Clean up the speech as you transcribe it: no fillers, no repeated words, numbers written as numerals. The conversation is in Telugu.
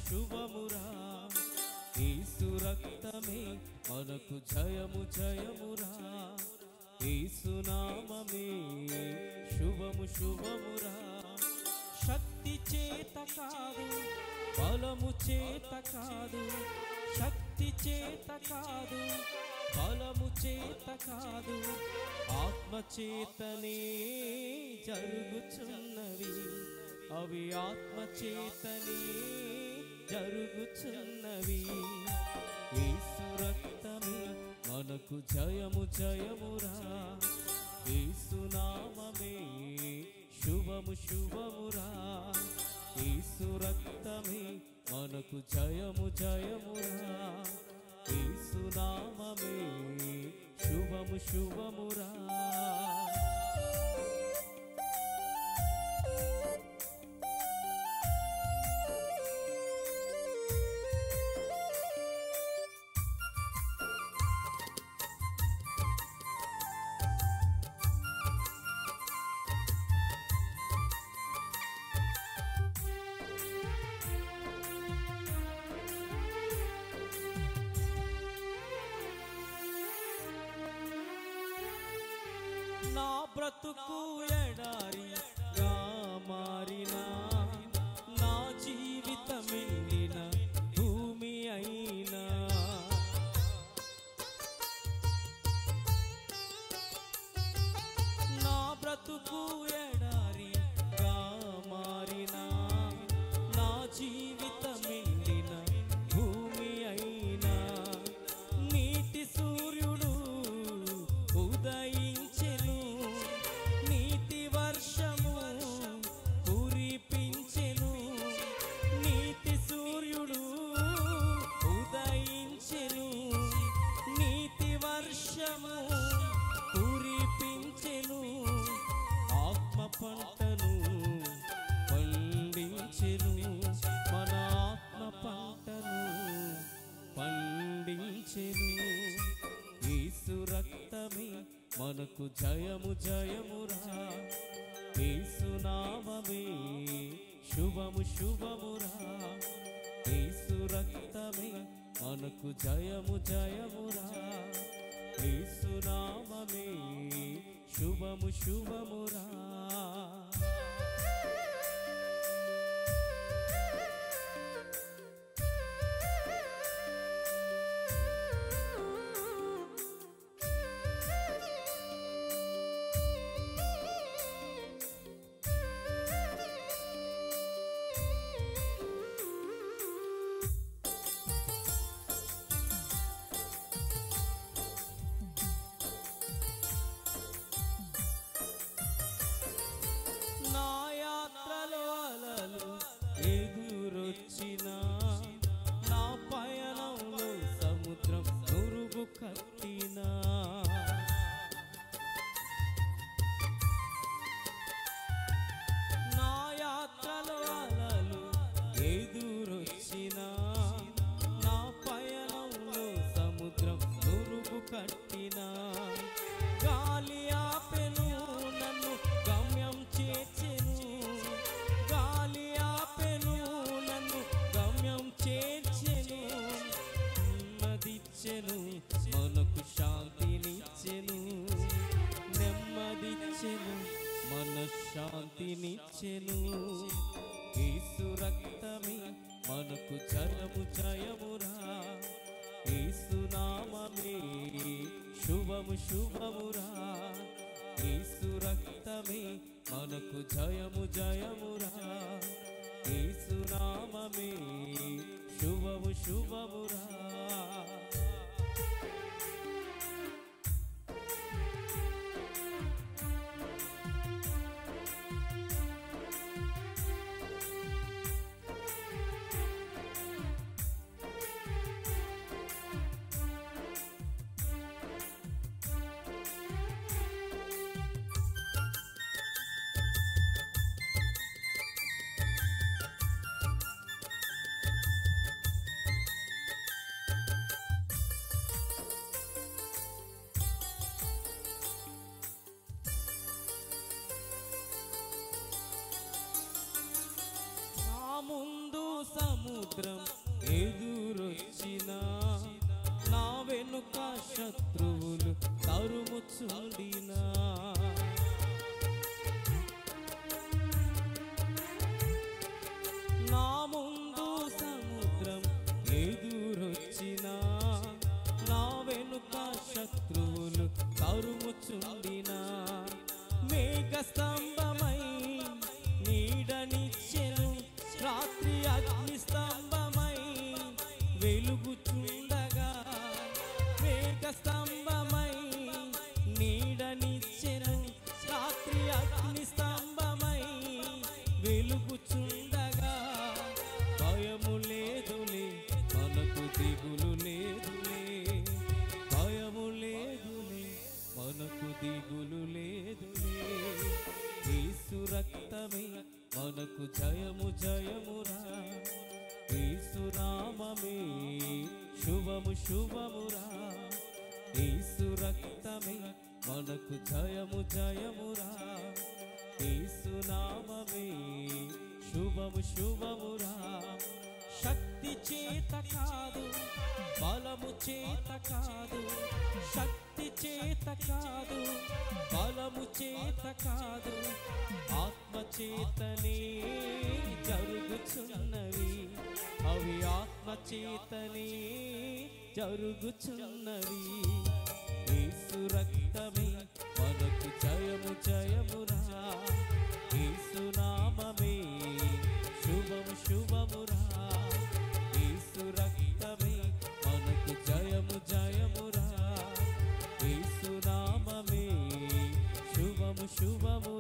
శుభమురా యేసు రక్తమే మనకు జయము జయమురా యేసు నామమే శుభము శుభమురా శక్తి చేత కాదు బలము చేత కాదు శక్తి చేత కాదు బలము చేత కాదు ఆత్మ చేతనే జరుగుచున్నవి అవి ఆత్మ చేతనే జరుగుచున్నవి యేసు రక్తమే మనకు జయము జయమురా యేసు నామమే శుభము శుభమురా యేసు రక్తమే మనకు జయము జయమురా యేసు నామమే శుభము శుభమురా నా బ్రతుకు ఎడారిగా మారినా నా జీవితమిల్లిన భూమి అయినా నా బ్రతుకు ఎడారిగా మారినా నా జీవితమిల్లిన భూమి అయినా నీతి సూర్యుడు ఉదయించెను నీతి వర్షము కురిపించెను నీతి సూర్యుడు ఉదయించెను నీతి వర్షము కురిపించెను ఆత్మ పంటను పండించెను మన ఆత్మ పంటను పండించెను యేసు రక్తమే మనకు జయము జయమురా యేసు నామమే శుభము శుభమురా యేసు రక్తమే మనకు జయము జయమురా యేసు నామమే శుభము శుభమురా నా యాత్రలో అలలు ఎదురొచ్చినా నా పయనంలో సముద్రం నురుగు కట్టినా నా యాత్రలో అలలు ఎదురొచ్చినా నా పయనంలో సముద్రం నురుగు కట్టినా గాలి ఆపెను నన్ను గమ్యం చేర్చెను గాలి ఆపెను నన్ను గమ్యం చేర్చెను నెమ్మదిచ్చెను మనకు శాంతినిచ్చెను నెమ్మదిచ్చెను మనశ్శాంతినిచ్చెను యేసు రక్తమే మనకు జయము జయమురా యేసు నామమే శుభము శుభమురా యేసు రక్తమే మనకు జయము జయమురా యేసు నామమే శుభము శుభమురా సముద్రం ఎదురొచ్చినా, నా వెనుక శత్రువులు తరుముచుండినా, నా ముందు సముద్రం ఎదురొచ్చినా, నా వెనుక శత్రువులు తరుముచుండినా, మేఘ స్తంభమై నీడనిచ్చెను, రాత్రి అగ్ని స్తంభమై వెలుగుచుండగా, మేఘ స్తంభమై నీడనిచ్చెను, రాత్రి అగ్ని స్తంభమై వెలుగుచుండగా, భయము లేదులే మనకు దిగులు లేదులే, భయము లేదులే మనకు దిగులు లేదులే, యేసు రక్తమే మనకు జయము జయమురా, యేసు నామమే శుభము శుభమురా, యేసు రక్తమే మనకు జయము జయమురా, యేసు నామమే శుభము శుభమురా. శక్తి చేత కాదు, బలము చేత కాదు, శక్తి చేత కాదు, బలము చేత కాదు, ఆత్మ చేతనే జరుగుచున్నవి, అవి ఆత్మ చేతనే జరుగుచున్నవి, యేసు రక్తమే మనకు జయము జయమురా, యేసు నామమే శుభము శుభమురా, యేసు రక్తమే మనకు జయము జయమురా, యేసు నామమే శుభము శుభమురా.